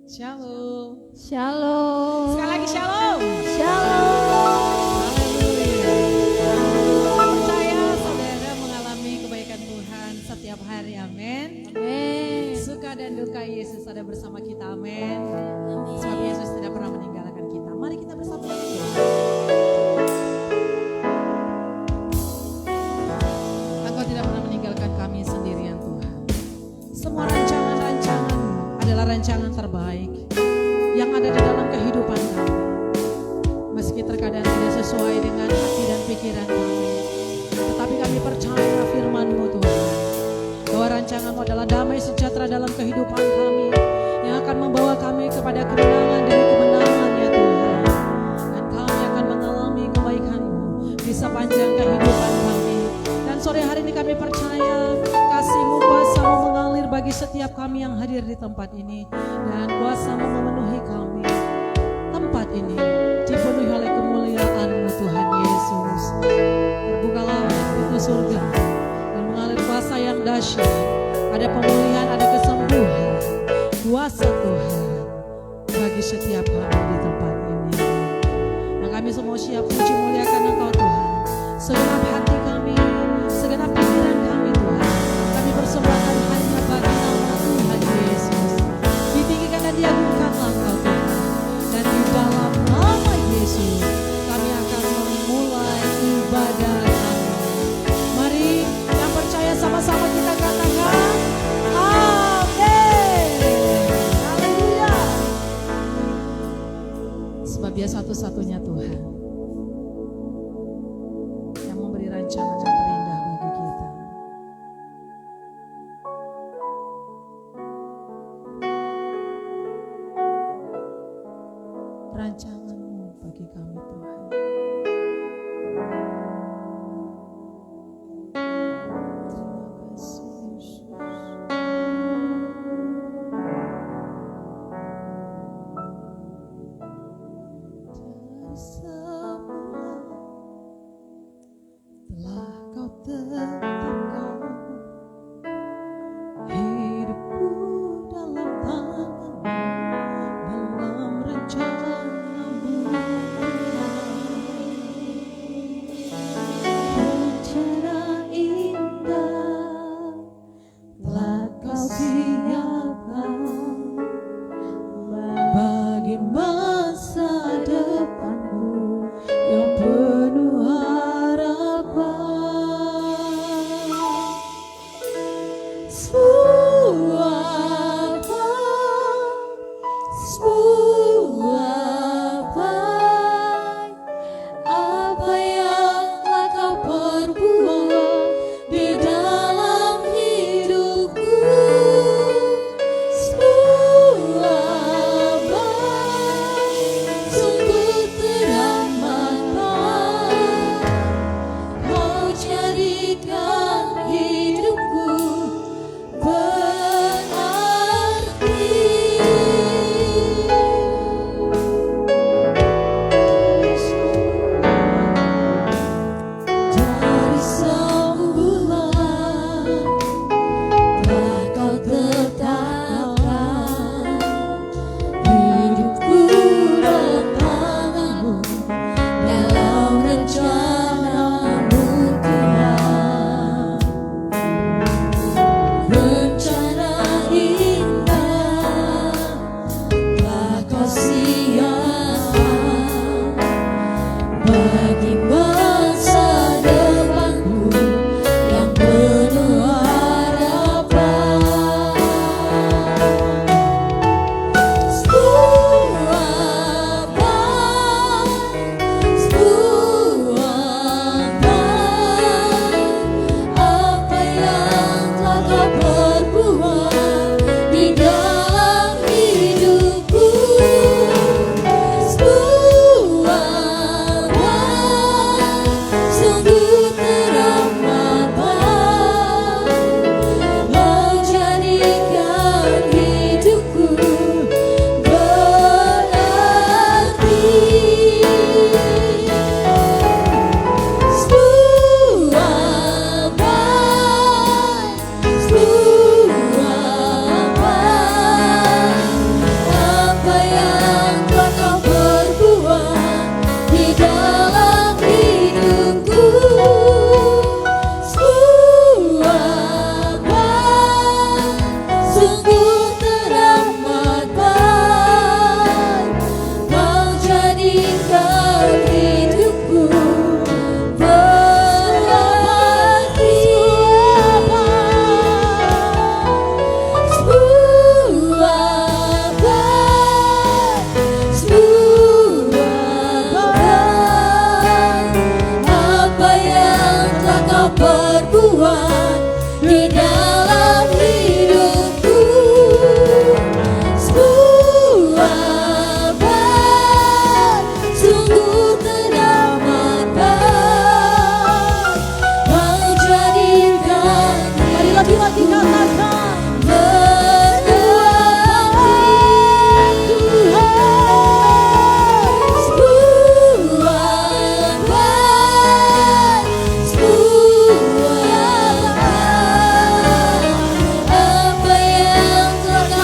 Shalom. Shalom. Sekali lagi shalom. Shalom. Haleluya. Saya percaya saudara mengalami kebaikan Tuhan setiap hari. Amin. Amin. Suka dan duka Yesus ada bersama kita. Amin. Sebab Yesus tidak pernah meninggalkan kita. Mari kita bersama lagi. Engkau tidak pernah meninggalkan kami sendirian Tuhan. Semua rancangan-rancangan adalah rancangan terbaik yang ada di dalam kehidupan kami. Meski terkadang tidak sesuai dengan hati dan pikiran kami, tetapi kami percaya firman-Mu Tuhan, bahwa rancangan-Mu adalah damai sejahtera dalam kehidupan kami, yang akan membawa kami kepada kemenangan demi kemenangan ya Tuhan. Dan kami akan mengalami kebaikan-Mu di sepanjang kehidupan kami. Dan sore hari ini kami percaya kasih-Mu, kuasa-Mu mengalir bagi setiap kami yang hadir di tempat ini. Dan kuasa-Mu memenuhi kami. Tempat ini dipenuhi oleh kemuliaan-Mu Tuhan Yesus. Terbukalah pintu surga dan mengalir kuasa yang dahsyat. Ada pemulihan, ada kesembuhan. Kuasa Tuhan bagi setiap kami di tempat ini. Dan kami semua siap puji muliakan Engkau Tuhan. Segenap hati kami, segenap pikiran kami Tuhan, kami persembahkan hanya bagi nama Tuhan Yesus. Ditinggikan dan diagungkanlah Engkau Tuhan. Dan di dalam nama Yesus kami akan memulai ibadah kami. Mari yang percaya sama-sama kita katakan amin. Haleluya. Sebab Dia satu-satunya Tuhan yang memberi rancangan yang terindah bagi kita. Rancangan-Mu bagi kami Tuhan. Terima kasih Yesus. Dari semula telah Kau tetapkan hidupku dalam tangan-Mu, dalam rencana-Mu.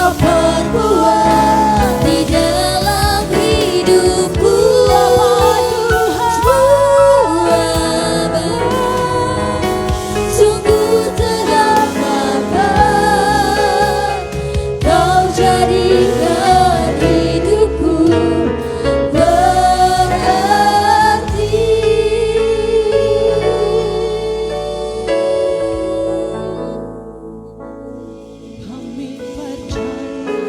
Kau perbuat di dalam hidupku. Sungguh terdapat Kau jadikan hidupku berarti. Kami percaya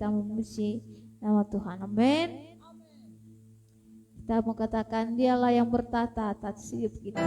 kita memuji nama Tuhan. Amin. Kita mau katakan dialah yang bertata atas hidup kita.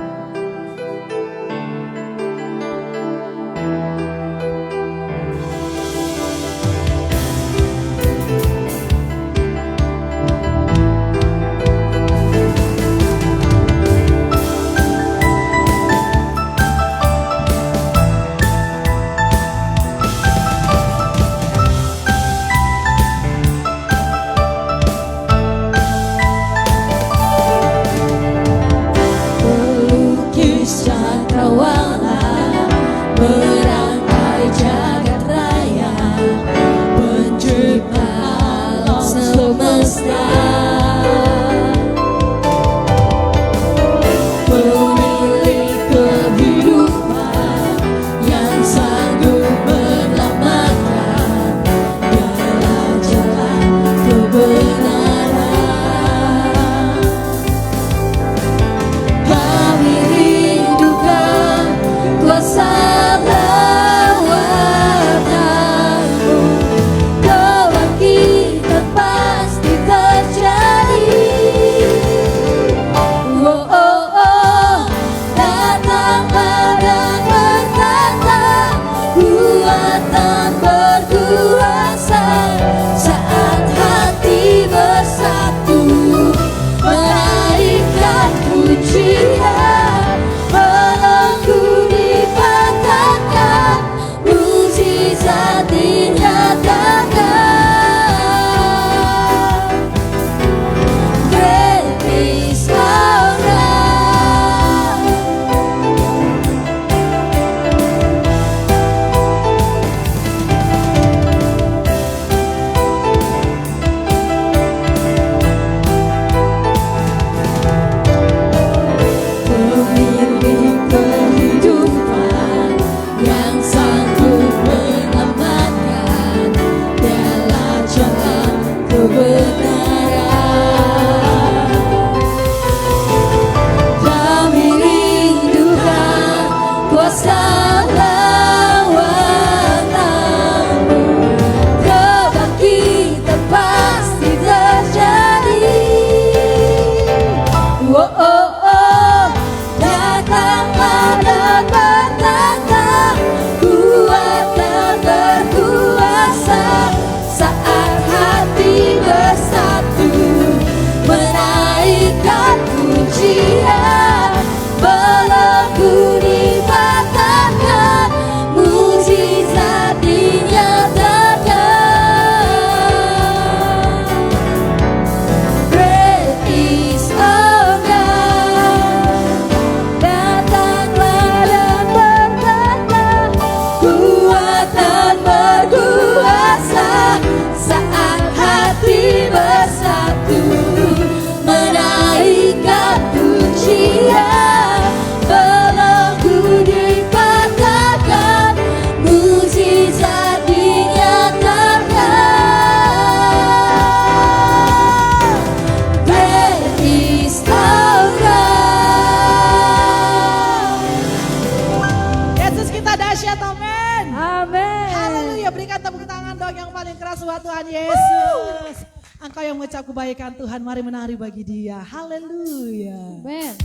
mengucap kebaikan Tuhan, mari menari bagi Dia. Haleluya. Amen.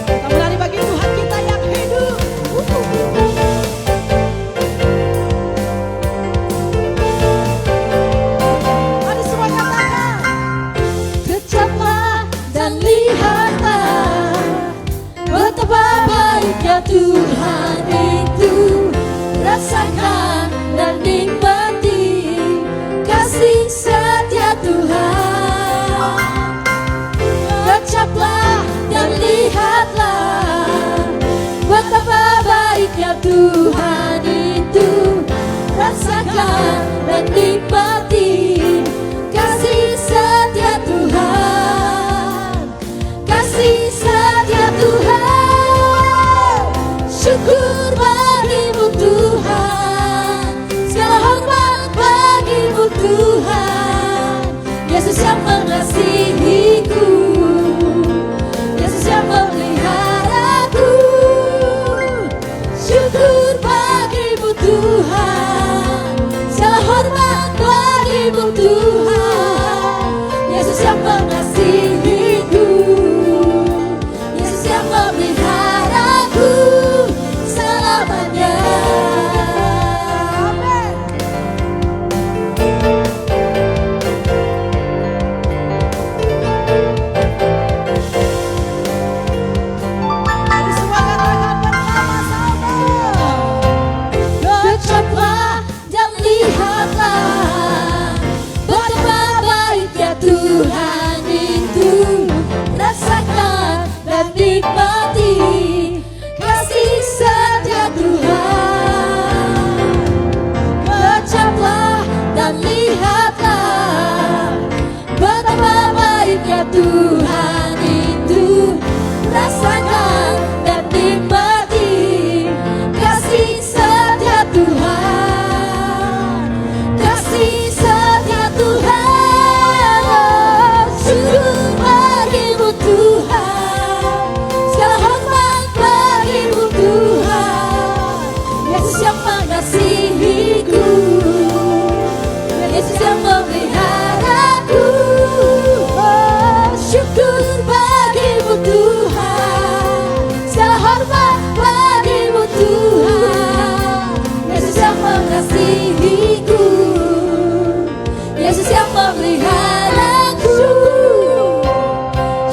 Kita menari bagi Tuhan kita yang hidup. Mari semua katakan. Kecaplah dan lihatlah betapa baiknya Tuhan itu. Rasakan dan nikmati kasih setia Tuhan. Kecaplah dan lihatlah betapa baiknya Tuhan itu. Rasakan dan nikmati kasih setia Tuhan. Kasih setia Tuhan. Syukur bagimu Tuhan, segala hormat bagimu Tuhan. Yesus yang mengasihiku, Yesus yang memelihara mengasihiku, Yesus yang memeliharaku. Oh, syukur bagimu Tuhan, segala hormat bagimu Tuhan. Yesus yang mengasihiku, Yesus yang memeliharaku.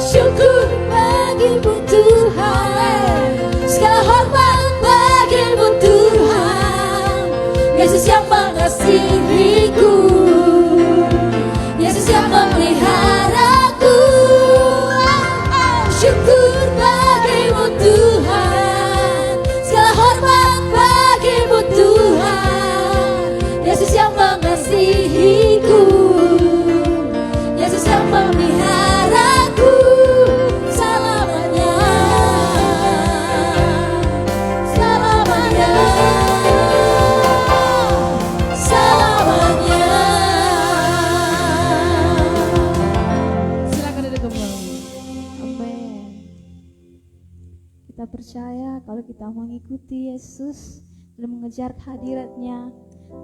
Syukur bagimu Tuhan, segala hormat bagimu Tuhan. Yesus yang mengasihiku, Yesus yang memeliharaku. Syukur bagimu Tuhan, segala hormat bagimu Tuhan. Yesus yang mengasihiku, Yesus yang memeliharaku selamanya, selamanya, selamanya. Silakan duduk kembali. Amin. Kita percaya kalau kita mengikuti Yesus dan mengejar hadiratnya,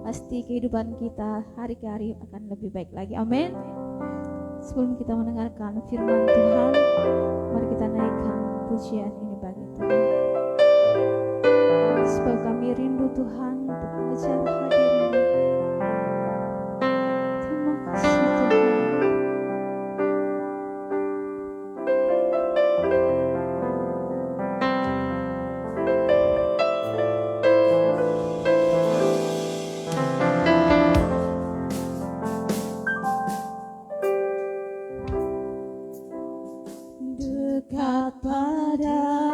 pasti kehidupan kita hari ke hari akan lebih baik lagi. Amin. Sebelum kita mendengarkan firman Tuhan, mari kita naikkan pujian ini bagi Tuhan. Sebab kami rindu Tuhan untuk mengejar hadirat-Mu. Terima kasih Tuhan. Dekat pada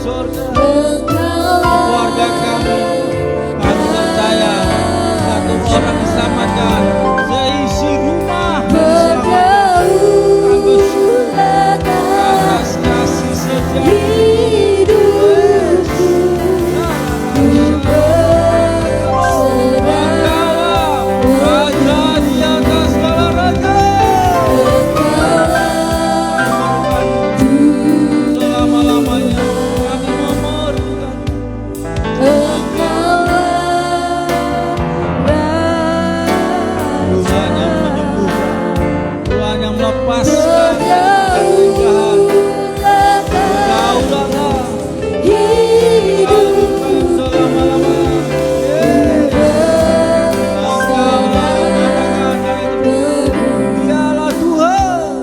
surga. Keluarga kami percaya satu orang diselamatkan, seisi rumah diselamatkan. Kami bersyukur atas kasih setia. Raja di atas segala raja. Selama-lamanya kami memerlukan Tuhan yang menyembuhkan, Tuhan yang melepaskan dari jahat. Berdaulatlah selama-lamanya. Dialah Tuhan.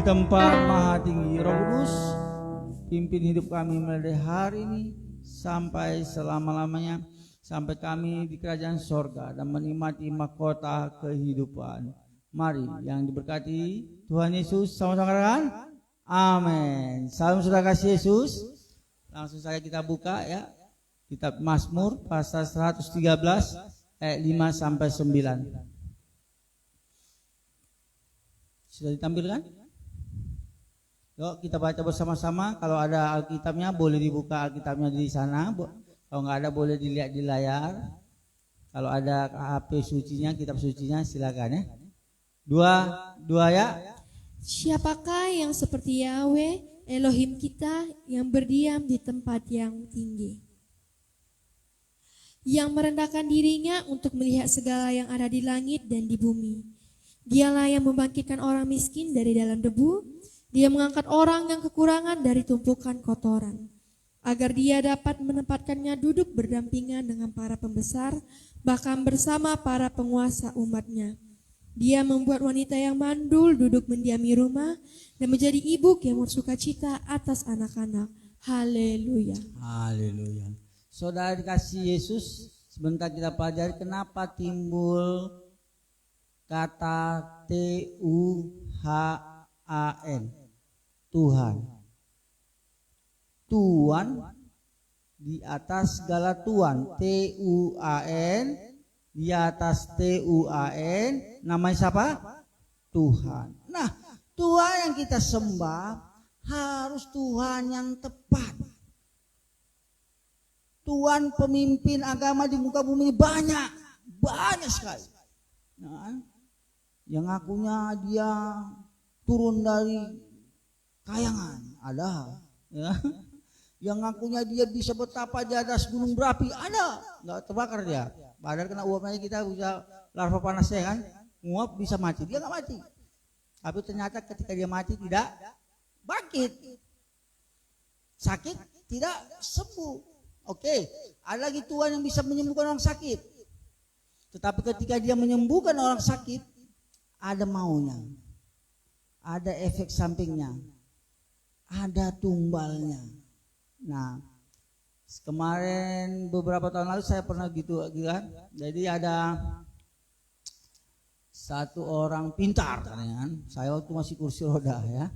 Tempat maha tinggi. Roh Kudus, pimpin hidup kami mulai dari hari ini sampai selama-lamanya, sampai kami di kerajaan sorga dan menikmati mahkota kehidupan. Mari yang diberkati Tuhan Yesus sama-sama katakan amin. Salam saudara kasih Yesus. Langsung saja kita buka ya kitab Mazmur pasal 113 ayat 5 sampai 9. Sudah ditampilkan? Yuk kita baca bersama-sama. Kalau ada Alkitabnya boleh dibuka Alkitabnya di sana. Kalau nggak ada boleh dilihat di layar. Kalau ada HP sucinya, kitab sucinya silakan ya. Dua ya. Siapakah yang seperti Yahweh Elohim kita yang berdiam di tempat yang tinggi, yang merendahkan dirinya untuk melihat segala yang ada di langit dan di bumi. Dialah yang membangkitkan orang miskin dari dalam debu. Dia mengangkat orang yang kekurangan dari tumpukan kotoran, agar dia dapat menempatkannya duduk berdampingan dengan para pembesar, bahkan bersama para penguasa umatnya. Dia membuat wanita yang mandul duduk mendiami rumah dan menjadi ibu yang bersukacita atas anak-anak. Haleluya. Haleluya. Saudara dikasih Yesus, sebentar kita pelajari kenapa timbul kata Tuhan. Tuhan. Tuhan di atas segala Tuhan. Tuhan di atas Tuhan. Namanya siapa? Tuhan. Nah, Tuhan yang kita sembah harus Tuhan yang tepat. Tuhan pemimpin agama di muka bumi banyak sekali. Nah, yang ngakunya dia turun dari kayangan ada, ya. Yang ngakunya dia bisa betapa di atas gunung berapi ada, nggak terbakar dia. Padahal kena uapnya kita bisa larva panasnya kan, nguap bisa mati, dia nggak mati. Tapi ternyata ketika dia mati tidak bangkit, sakit tidak sembuh. Oke, ada lagi Tuhan yang bisa menyembuhkan orang sakit. Tetapi ketika dia menyembuhkan orang sakit, ada maunya, ada efek sampingnya, ada tumbalnya. Nah, kemarin beberapa tahun lalu saya pernah gitu kan. Jadi ada satu orang pintar kan. Saya waktu masih kursi roda ya.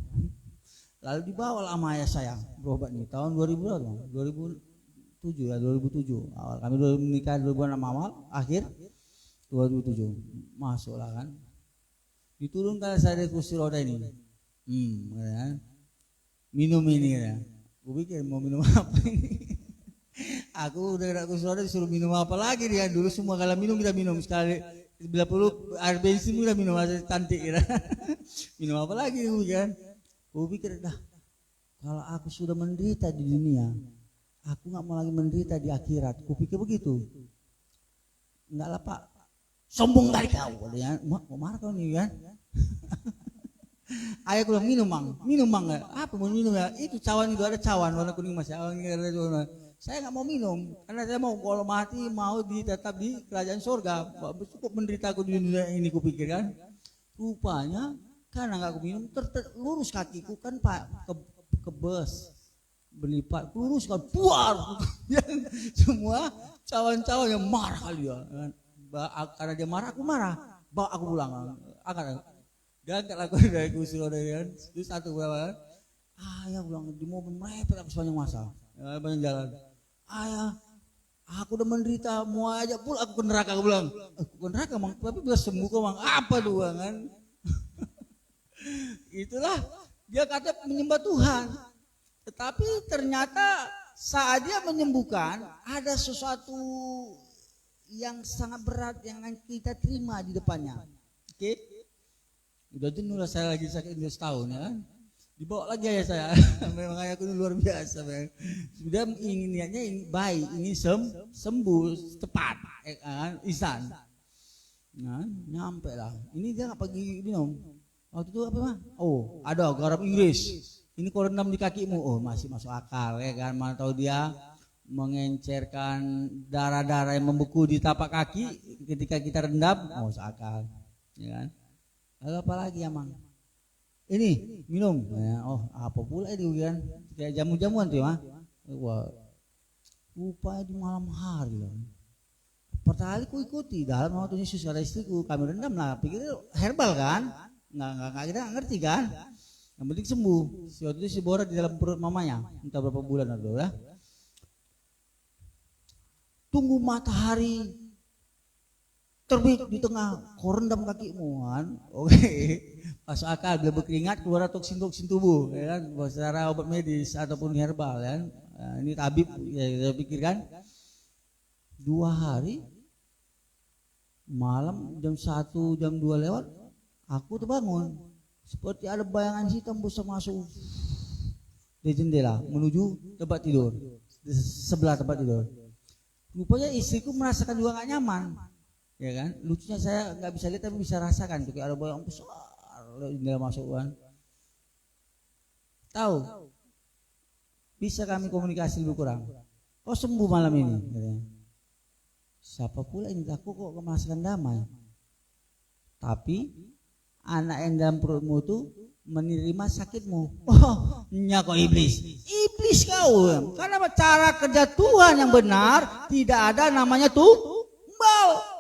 Lalu dibawa lah sama ayah saya berobat nih tahun 2000 berapa? 2007 ya, 2007 awal kami menikah 2006 awal, akhir 2007 masuklah kan, diturunkan saya dari kursi roda ini, kan? Minum ini kan, gue pikir mau minum apa ini. Aku udah ada kursi roda disuruh minum apa lagi dia, dulu semua kalau minum kita minum sekali, bila perlu air bensin udah minum aja cantik kira. Minum apa lagi kan? Gue pikir dah kalau aku sudah menderita di dunia, aku nggak mau lagi menderita di akhirat. Gue pikir begitu. Enggak lah Pak, sombong kali kau. Dia mau marah kau nih kan? Ayah bilang minum mang, apa mau minum ya? Itu cawan itu ada cawan warna kuning mas. Saya nggak mau minum karena saya mau kalau mati mau tetap di kerajaan surga. Cukup menderita aku di dunia ini kupikir kan. Rupanya karena nggak aku minum lurus kakiku kan Pak ke bus berlipat lurus kan puar. Semua cawan-cawan yang marah kali ya. Karena dia marah aku marah. Bawa aku pulang. Gak laku dari kursi roda kan. Itu satu berapa kan. Ayah bilang di mobil mepet aku sepanjang masa. Banyak jalan. Ayah, aku udah menderita, mau aja pula aku ke neraka. Aku bilang, ke neraka mang, tapi bisa sembuh kok mang, apa dua kan? Itulah dia kata menyembah Tuhan, tetapi ternyata saat dia menyembuhkan ada sesuatu yang sangat berat yang kita terima di depannya. Oke, udah jenuh lah saya lagi sakit udah setahun ya kan. Dibawa lagi ya saya, memang ayahku ini luar biasa. Sudah ingin niatnya ini baik, ini sembuh cepat, kan? Ihsan. Nah, nyampe lah. Ini dia nggak pergi minum. Waktu itu apa mah? Oh, ada garam Inggris. Ini kalau rendam di kakimu, oh masih masuk akal ya kan? Mana tahu dia mengencerkan darah-darah yang membeku di tapak kaki ketika kita rendam, oh masuk akal, ya kan? Lalu apa lagi ya mang? Ini minum, oh apa pula itu kan, kayak jamu-jamuan tuh mah. Wah, rupanya di malam hari loh. Pertama kali ku ikuti dalam waktu Yesus ada istriku, kami rendam lah, pikir herbal kan, nggak kita nggak ngerti kan, yang penting sembuh. Si waktu itu si Bora di dalam perut mamanya, entah berapa bulan atau ya. Tunggu matahari terbit di tengah, kau rendam kakimu kan, oke. Masuk akal, bila berkeringat keluar toksin-toksin tubuh, ya kan, secara obat medis ataupun herbal, ya kan. Nah, ini tabib, ya saya pikirkan. 2 hari, malam jam 1, jam 2 lewat, aku terbangun, seperti ada bayangan hitam bisa masuk di jendela menuju tempat tidur, di sebelah tempat tidur. Rupanya istriku merasakan juga nggak nyaman, ya kan. Lucunya saya nggak bisa lihat tapi bisa rasakan, kayak ada bayangan besar jendela masuk kan. Tahu? Bisa kami komunikasi lebih kurang. Oh sembuh malam ini. Siapa pula ini aku kok merasakan damai. Tapi anak yang dalam perutmu itu menerima sakitmu. Oh, nyako iblis. Iblis kau. Karena cara kerja Tuhan yang benar tidak ada namanya tumbal.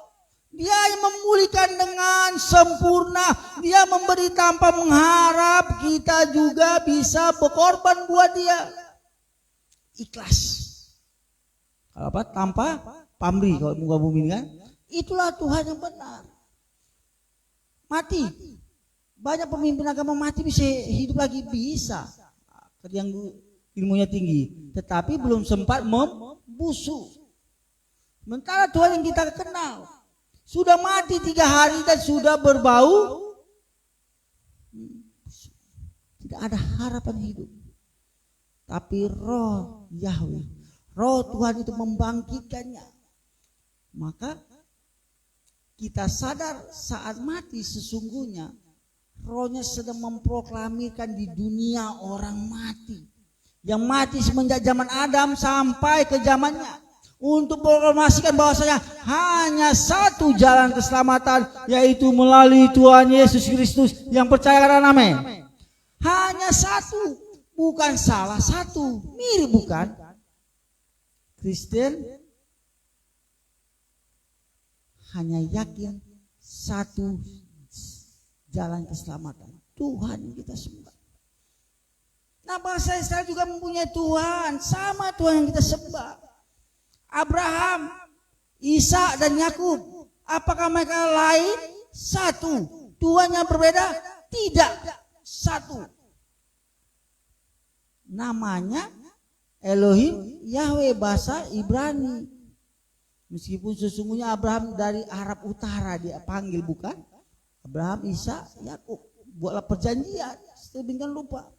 Dia yang memulihkan dengan sempurna. Dia memberi tanpa mengharap. Kita juga bisa berkorban buat dia. Ikhlas. Kalau apa? Tanpa pamrih kalau muka bumi ini kan. Itulah Tuhan yang benar. Mati. Banyak pemimpin agama mati bisa hidup lagi. Bisa. Yang ilmunya tinggi. Tetapi belum sempat membusuk. Sementara Tuhan yang kita kenal sudah mati 3 hari dan sudah berbau, tidak ada harapan hidup. Tapi roh Yahweh, roh Tuhan itu membangkitkannya. Maka kita sadar saat mati sesungguhnya rohnya sedang memproklamirkan di dunia orang mati. Yang mati semenjak zaman Adam sampai ke zamannya. Untuk proklamasikan bahwasanya hanya satu jalan keselamatan, yaitu melalui Tuhan Yesus Kristus yang percaya karena amin. Hanya satu, bukan salah satu, mirip bukan? Kristen hanya yakin satu jalan keselamatan, Tuhan yang kita sembah. Karena bangsa Israel juga mempunyai Tuhan, sama Tuhan yang kita sembah. Abraham, Ishak dan Yakub, apakah mereka lain? Satu. Tuhan yang berbeda? Tidak. Satu. Namanya Elohim Yahweh, bahasa Ibrani. Meskipun sesungguhnya Abraham dari Arab Utara dia panggil, bukan? Abraham, Ishak, Yakub. Buatlah perjanjian, sedemikian lupa.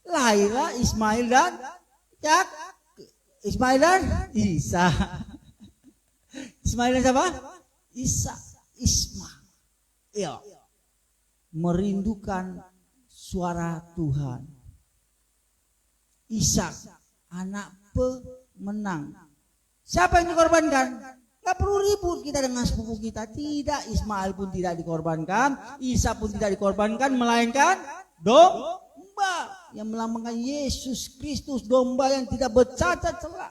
Lahirlah Ismail dan Ismail dan Isa. Ismail dan siapa? Isa. Ismail. Merindukan suara Tuhan. Ishak, anak pemenang. Siapa yang dikorbankan? Gak perlu ribut kita dengan sepupu kita. Tidak, Ismail pun tidak dikorbankan, Isa pun tidak dikorbankan, melainkan domba yang melambangkan Yesus Kristus, domba yang tidak bercacat celah,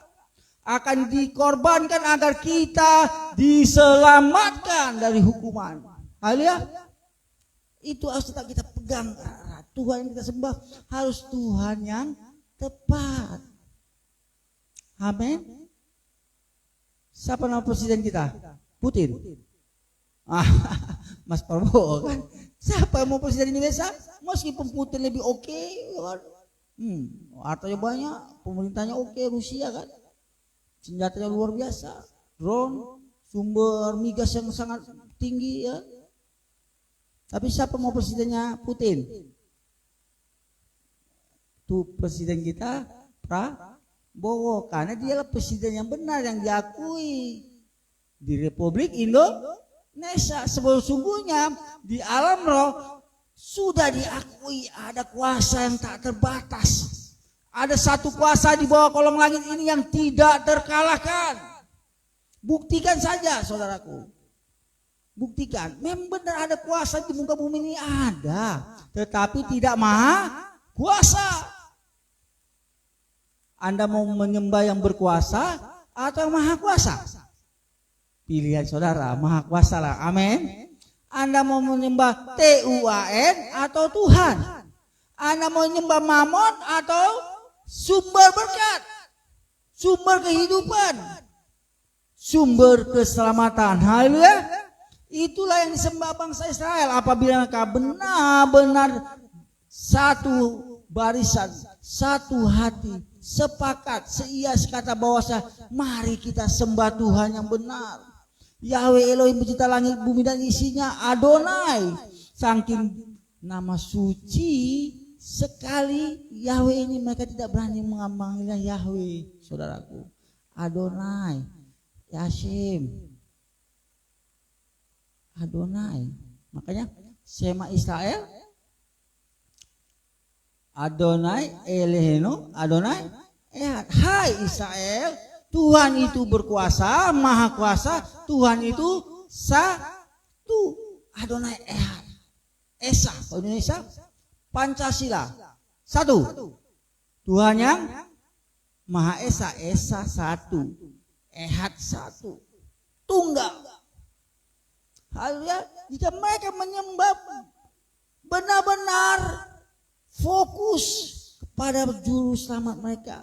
akan dikorbankan agar kita diselamatkan dari hukuman. Haleluya. Itu harus tetap kita pegang. Tuhan yang kita sembah harus Tuhan yang tepat. Amin. Siapa nama presiden kita? Putin. Mas Prabowo kan. Siapa yang mau presiden Indonesia? Meskipun Putin lebih oke, kan? Hartanya banyak, pemerintahnya oke, Rusia kan. Senjatanya luar biasa, drone, sumber migas yang sangat tinggi ya. Tapi siapa mau presidennya? Putin. Tuh presiden kita Prabowo, karena dialah presiden yang benar yang diakui di Republik Indonesia. Sesungguhnya di alam roh sudah diakui ada kuasa yang tak terbatas. Ada satu kuasa di bawah kolong langit ini yang tidak terkalahkan. Buktikan saja saudaraku. Buktikan. Memang benar ada kuasa di muka bumi ini, ada. Tetapi tidak maha kuasa. Anda mau menyembah yang berkuasa atau yang maha kuasa? Pilihan saudara, maha kuasa lah. Amin. Anda mau menyembah Tuhan atau Tuhan? Anda mau menyembah Mamon atau sumber berkat, sumber kehidupan, sumber keselamatan? Haleluya. Itulah yang disembah bangsa Israel apabila mereka benar-benar satu barisan, satu hati, sepakat, seia sekata bahwasanya mari kita sembah Tuhan yang benar. Yahweh Elohim pencipta langit bumi dan isinya, Adonai. Saking nama suci sekali Yahweh ini, mereka tidak berani mengambilnya Yahweh, saudaraku. Adonai, Yasim, Adonai. Makanya Shema Israel, Adonai Elohenu, Adonai Ehad. Hai Israel, Tuhan itu berkuasa, maha kuasa, Tuhan itu satu. Adonai Ehad. Esa, Indonesia Pancasila. Satu. Tuhan yang Maha Esa, Esa satu. Ehad satu. Tunggal. Haleluya. Jika mereka menyembah benar-benar fokus kepada juru selamat mereka,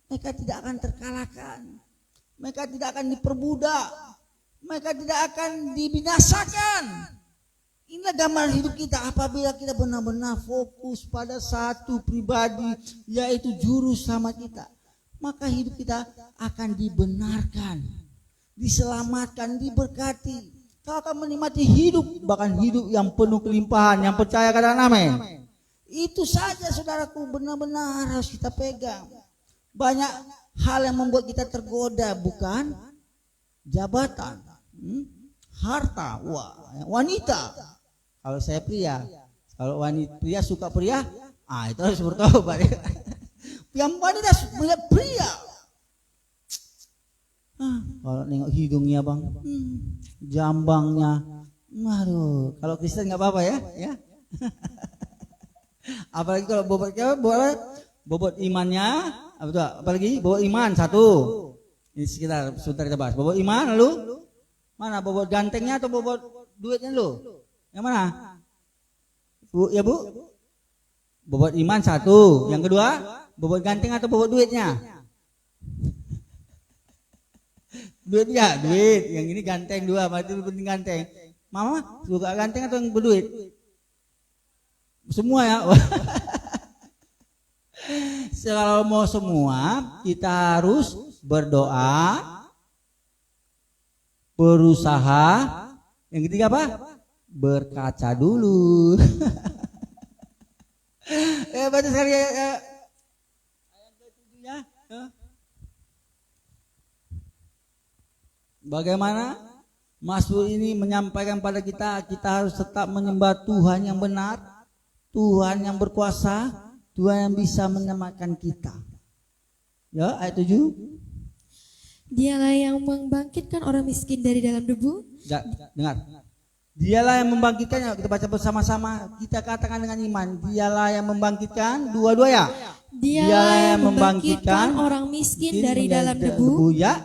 mereka tidak akan terkalahkan. Mereka tidak akan diperbudak. Mereka tidak akan dibinasakan. Inilah gambaran hidup kita apabila kita benar-benar fokus pada satu pribadi, yaitu juru selamat kita. Maka hidup kita akan dibenarkan, diselamatkan, diberkati. Kau akan menikmati hidup, bahkan hidup yang penuh kelimpahan. Yang percaya katakan amin. Itu saja saudaraku, benar-benar harus kita pegang. Banyak hal yang membuat kita tergoda, bukan jabatan, harta, wanita. Kalau saya pria, kalau wanita pria suka pria, itu harus bertobat. Yang wanita melihat pria, kalau nengok hidungnya bang, jambangnya, waduh. Kalau Kristen nggak apa-apa ya. Apalagi kalau bobot imannya, apalagi bobot iman satu. Ini sekitar sebentar kita bahas. Bobot iman, lalu mana bobot gantengnya atau bobot duitnya lu? Yang mana? Bu, ya bu? Bobot iman satu. Yang kedua, bobot ganteng atau bobot duitnya? Duitnya, duit. Yang ini ganteng dua, berarti lebih penting ganteng. Mama suka ganteng atau yang berduit? Semua ya. Kalau mau semua, kita harus berdoa, berusaha. Yang ketiga apa? Berkaca dulu. Baca sekali ayat ke-7 ya. Bagaimana Mazmur ini menyampaikan pada kita, kita harus tetap menyembah Tuhan yang benar, Tuhan yang berkuasa, Tuhan yang bisa menyelamatkan kita. Ya, ayat 7. Dialah yang membangkitkan orang miskin dari dalam debu. Dengar. Dialah yang membangkitkannya. Kita baca bersama-sama. Kita katakan dengan iman. Dialah yang membangkitkan. Dua-dua ya. Dialah yang membangkitkan orang miskin dari dalam debu. Ya,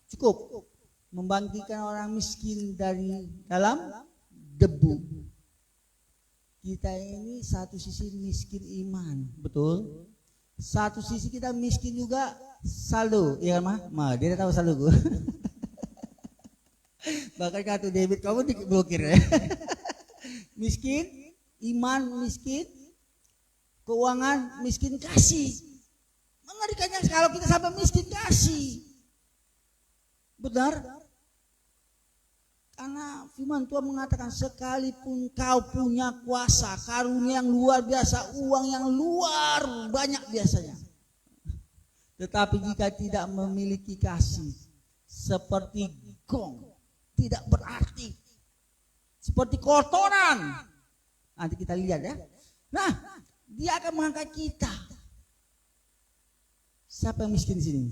cukup. Membangkitkan orang miskin dari dalam debu. Kita ini satu sisi miskin iman, betul? Satu sisi kita miskin juga saldo, iya kan mah? Dia tahu saldo gue. Bahkan kartu debit kamu diblokir ya. Miskin, iman miskin, keuangan miskin kasih. Mengerikannya kalau kita sampai miskin kasih. Benar? Karena firman Tuhan mengatakan sekalipun kau punya kuasa, karunia yang luar biasa, uang yang luar banyak biasanya, tetapi jika tidak memiliki kasih, seperti gong, tidak berarti, seperti kotoran. Nanti kita lihat ya. Nah, dia akan mengangkat kita. Siapa yang miskin di sini?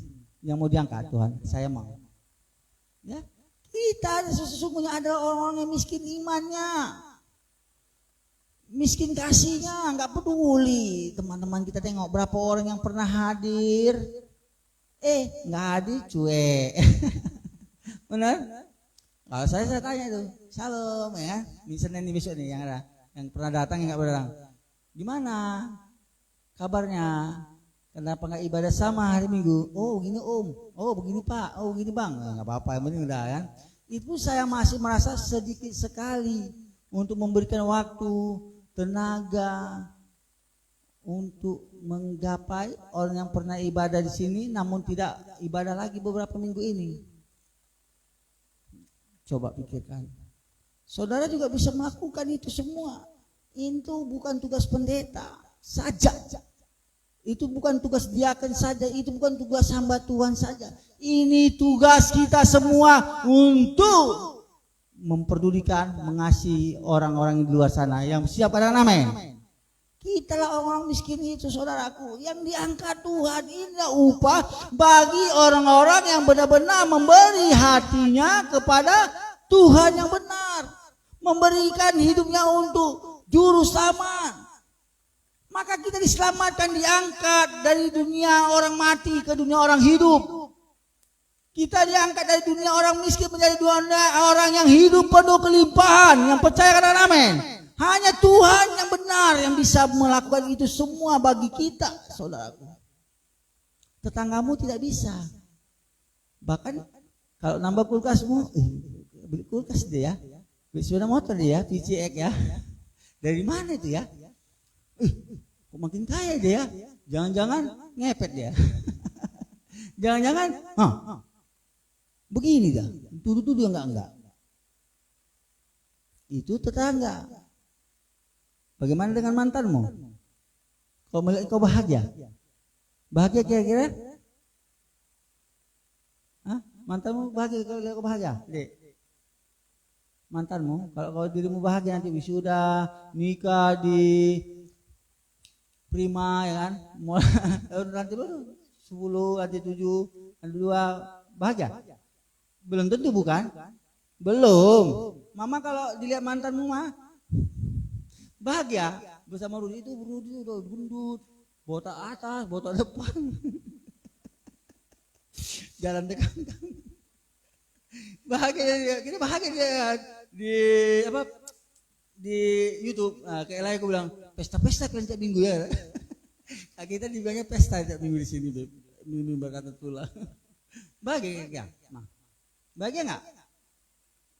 Yang mau diangkat Tuhan? Saya mau. Ya. Kita sesungguhnya adalah orang-orang yang miskin imannya, miskin kasihnya, nggak peduli. Teman-teman kita tengok berapa orang yang pernah hadir, nggak hadir cuek. Benar? Kalau saya tanya itu, Shalom ya, misalnya ini besok nih yang ada, yang pernah datang yang nggak pernah datang, gimana kabarnya? Kenapa nggak ibadah sama hari Minggu? Oh begini Om, oh begini Pak, oh begini Bang, nggak apa-apa, yang penting udah kan. Itu saya masih merasa sedikit sekali untuk memberikan waktu, tenaga untuk menggapai orang yang pernah ibadah di sini, namun tidak ibadah lagi beberapa minggu ini. Coba pikirkan, saudara juga bisa melakukan itu semua. Itu bukan tugas pendeta saja. Itu bukan tugas diaken saja, itu bukan tugas hamba Tuhan saja. Ini tugas kita semua untuk memperdulikan, mengasihi orang-orang di luar sana yang siap pada amin. Kita lah orang miskin itu saudaraku, yang diangkat Tuhan. Inilah upah bagi orang-orang yang benar-benar memberi hatinya kepada Tuhan yang benar, memberikan hidupnya untuk juru selamat. Maka kita diselamatkan, diangkat dari dunia orang mati ke dunia orang hidup. Kita diangkat dari dunia orang miskin menjadi dunia orang yang hidup penuh kelimpahan, yang percaya karena amin. Hanya Tuhan yang benar yang bisa melakukan itu semua bagi kita, saudaraku. Tetanggamu tidak bisa. Bahkan kalau nambah kulkasmu, beli kulkas dia ya, beli sepeda motor dia ya, PCX ya. Dari mana itu ya? Kok makin kaya dia ya? Jangan-jangan ngepet dia. Jangan-jangan begini dah. Tuduh-tuduh enggak. Itu tetangga. Bagaimana dengan mantanmu? Kau melihat kau bahagia? Bahagia kira-kira? Mantanmu bahagia kalau kau bahagia? Dek. Mantanmu, kalau kau dirimu bahagia nanti wisuda, nikah di Prima ya kan, nanti baru 10, nanti 7, nanti 2 bahagia. Belum tentu bukan? Belum. Mama kalau dilihat mantanmu mah bahagia bersama Rudi itu udah gendut, botak atas, botak depan, jalan dekat. Bahagia dia, kita bahagia dia di apa? di YouTube, ke Elai aku bilang pesta-pesta kalian tiap minggu ya. Nah, kita dibilangnya pesta tiap minggu di sini, Beb. Minggu berkata tulah. Bahagia ya? Nah, bahagia nggak?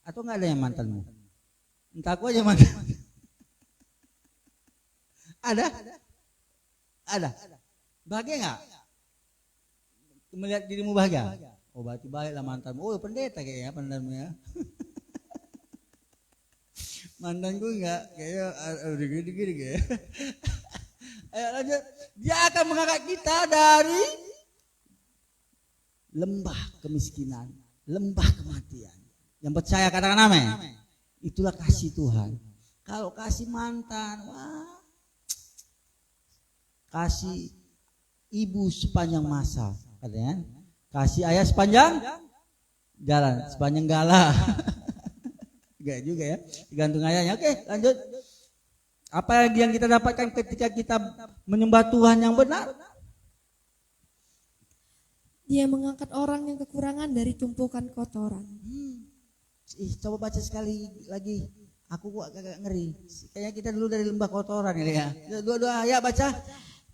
Atau nggak ada yang mantanmu? Entah aku aja mantan. Ada? Ada. Bahagia nggak? Melihat dirimu bahagia? Oh berarti baiklah mantanmu. Oh pendeta kayaknya mantanmu ya. Mantanku enggak kayaknya gini ya. Ayo lanjut. Dia akan mengangkat kita dari lembah kemiskinan, lembah kematian. Yang percaya katakan amin. Itulah kasih Tuhan. Kalau kasih mantan, wah, kasih ibu sepanjang masa, katanya. Kasih ayah sepanjang jalan, sepanjang gala. Enggak juga ya, tergantung ayahnya. Oke, lanjut. Apa yang kita dapatkan ketika kita menyembah Tuhan yang benar? Dia mengangkat orang yang kekurangan dari tumpukan kotoran. Coba baca sekali lagi. Aku kok agak ngeri. Kayaknya kita dulu dari lembah kotoran ini ya. Dua-dua ya baca.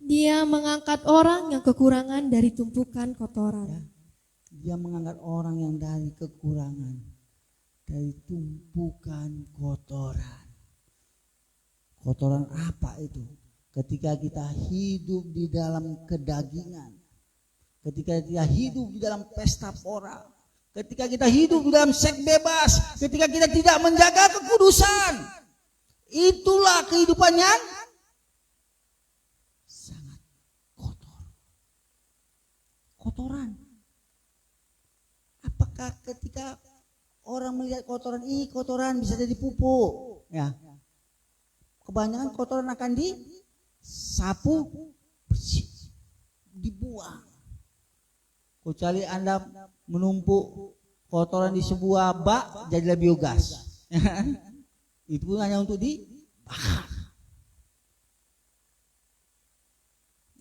Dia mengangkat orang yang kekurangan dari tumpukan kotoran. Dia mengangkat orang yang dari kekurangan, dari tumpukan kotoran. Kotoran apa itu? Ketika kita hidup di dalam kedagingan, ketika kita hidup di dalam pesta pora, ketika kita hidup di dalam seks bebas, ketika kita tidak menjaga kekudusan, itulah kehidupan yang sangat kotor. Kotoran. Apakah ketika orang melihat kotoran, kotoran bisa jadi pupuk, ya. Kebanyakan kotoran akan disapu bersih, dibuang. Kecuali Anda menumpuk kotoran di sebuah bak, jadilah biogas. Itu pun hanya untuk dibakar.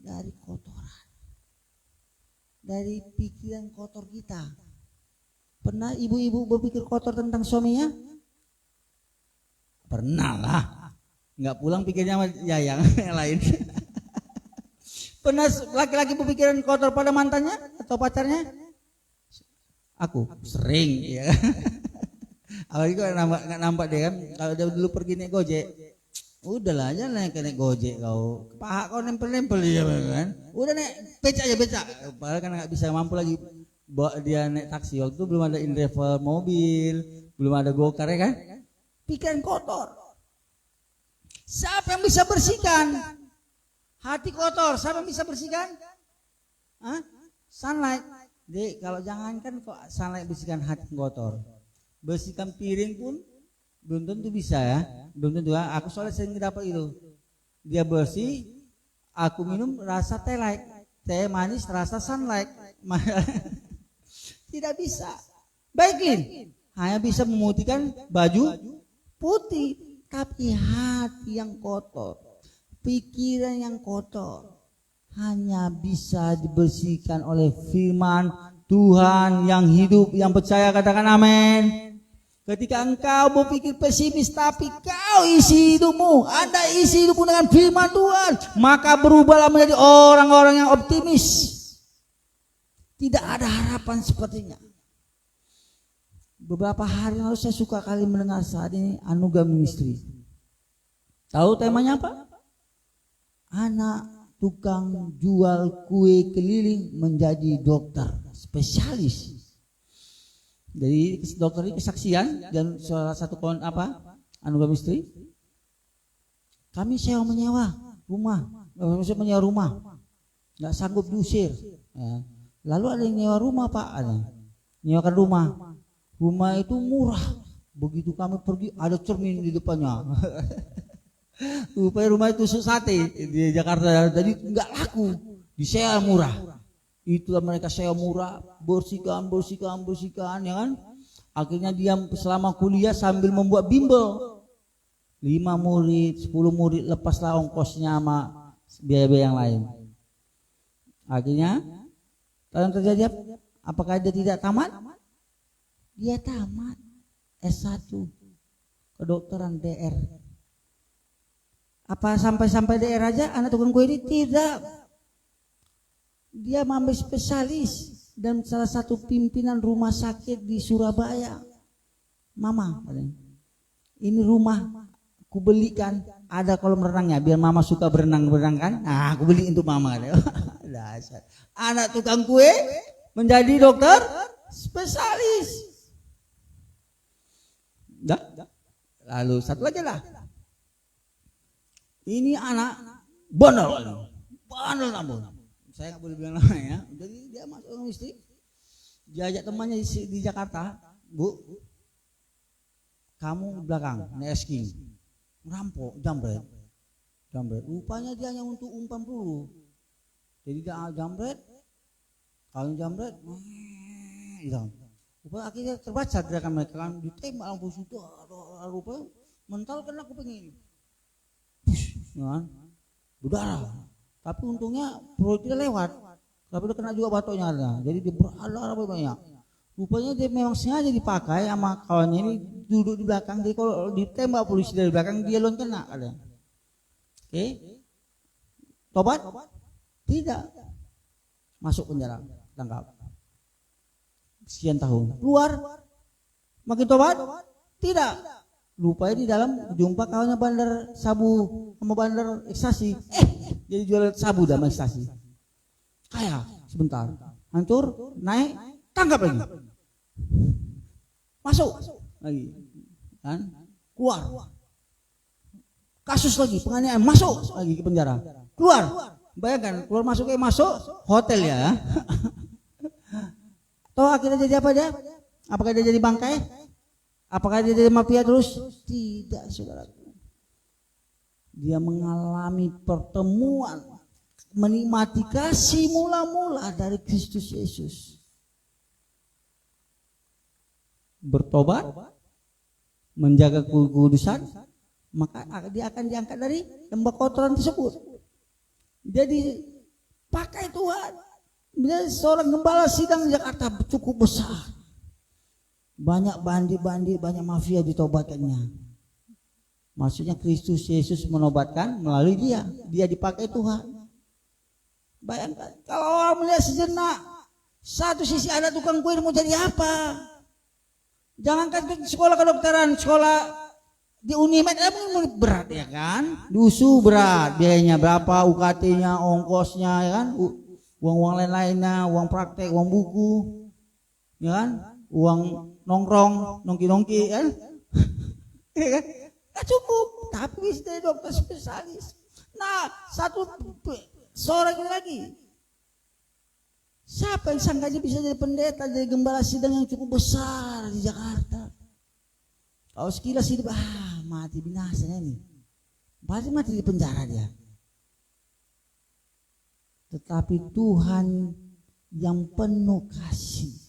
Dari kotoran, dari pikiran kotor kita. Pernah ibu-ibu berpikir kotor tentang suaminya? Pernah lah. Nggak pulang pikirnya sama Yayang yang lain. Pernah laki-laki berpikiran kotor pada mantannya atau pacarnya? Aku sering ya. Apalagi kalau nggak nampak dia kan. Kalau dia dulu pergi naik Gojek, udahlah aja naik Gojek kau. Paha kau nempel-nempel ya kan. Udah naik becak aja becak. Padahal kan nggak bisa mampu lagi bawa dia naik taksi. Waktu itu belum ada in-driver mobil, belum ada gokar ya kan. Pikiran kotor. Siapa yang bisa bersihkan hati kotor? Siapa yang bisa bersihkan? Sunlight. Dek, kalau jangankan kok sunlight bersihkan hati kotor, bersihkan piring pun belum tentu bisa ya. Belum tentu ya. Aku soalnya sering dapat itu. Dia bersih, aku minum rasa teh light, teh manis rasa sunlight. Tidak bisa. Baikin. Hanya bisa memutihkan baju putih. Tapi hati yang kotor, pikiran yang kotor hanya bisa dibersihkan oleh firman Tuhan yang hidup, yang percaya katakan amin. Ketika engkau berpikir pesimis tapi kau isi hidupmu, Anda isi hidupmu dengan firman Tuhan, maka berubahlah menjadi orang-orang yang optimis. Tidak ada harapan sepertinya. Beberapa hari lalu saya suka kali mendengar saat ini Anugerah Ministry. Tahu temanya apa? Anak tukang jual kue keliling menjadi dokter spesialis. Jadi dokter ini kesaksian dan salah satu Anugerah Ministry. Kami menyewa rumah, menyewa rumah, nggak sanggup diusir. Ya. Lalu ada yang nyewa rumah Pak, nyewakan rumah. Rumah itu murah. Begitu kami pergi ada cermin di depannya. Rupanya rumah itu sate di Jakarta, jadi nggak laku, disewa murah. Itulah mereka sewa murah, bersihkan, ya kan? Akhirnya dia selama kuliah sambil membuat bimbel. 5 murid, 10 murid, lepaslah ongkosnya sama biaya-biaya yang lain. Akhirnya, kalau yang terjadi apakah dia tidak tamat? Dia tamat S1 kedokteran DR Apa sampai daerah aja anak tukang kue ini? Tidak. Dia mengambil spesialis dan salah satu pimpinan rumah sakit di Surabaya. Mama, ini rumah aku belikan, ada kolam renangnya biar mama suka berenang kan. Nah, aku beli untuk mama. Dasar. Anak tukang kue menjadi dokter spesialis. Dah. Lalu satu lagi lah. Ini anak bandel namun. Saya nggak boleh bilang namanya. Jadi dia masuk ke istri, dia ajak temannya di Jakarta, Bu, kamu belakang, nesking, merampok, jambret. Rupanya dia hanya untuk umpan peluru. Jadi dia jambret, kalau jambret, hilang. Rupanya akhirnya terbaca gerakan mereka kan ditembak lampu situ, rupanya mental kena kuping ini. Berdarah, tapi untungnya perut dia lewat, tapi dia kena juga batoknya ada, jadi dia berdarah banyak. Rupanya dia memang sengaja dipakai sama kawannya ini duduk di belakang, jadi kalau ditembak polisi dari belakang dia lon kena ada. Oke, tobat? Tidak, masuk penjara, tangkap. Sekian tahun, keluar, makin tobat? Tidak. Rupanya di dalam jumpa kawannya bandar sabu sama bandar ekstasi. Jadi jual sabu dan ekstasi. Kaya sebentar, hancur, naik, tangkap lagi. Masuk lagi. Kan? Keluar. Kasus lagi, penganiayaan, masuk lagi ke penjara. Keluar. Bayangkan, keluar masuk hotel ya. Toh akhirnya jadi apa dia? Apakah dia jadi bangkai? Apakah dia jadi mafia terus? Tidak, saudaraku. Dia mengalami pertemuan, menikmati kasih mula-mula dari Kristus Yesus. Bertobat, menjaga kudusan, maka dia akan diangkat dari lembah kotoran tersebut. Jadi pakai Tuhan. Dia seorang gembala sidang Jakarta cukup besar. Banyak bandit-bandit, banyak mafia ditobatkannya. Maksudnya Kristus Yesus menobatkan melalui dia. Dia dipakai Tuhan. Bayangkan kalau orang melihat sejenak, satu sisi ada tukang kue mau jadi apa? Jangankan sekolah kedokteran, sekolah di Unimed berat ya kan? Di USU berat, biayanya berapa, UKT-nya, ongkosnya ya kan? Uang-uang lain-lainnya, uang praktek, uang buku, ya kan? Uang nongkrong, nongki-nongki kan? Gak cukup, tapi bisa jadi dokter spesialis. Nah, seorang lagi. Siapa yang sangka aja bisa jadi pendeta, jadi gembala sidang yang cukup besar di Jakarta? Kalau sekilas hidup, mati binasanya nih. Pasti mati di penjara dia. Tetapi Tuhan yang penuh kasih.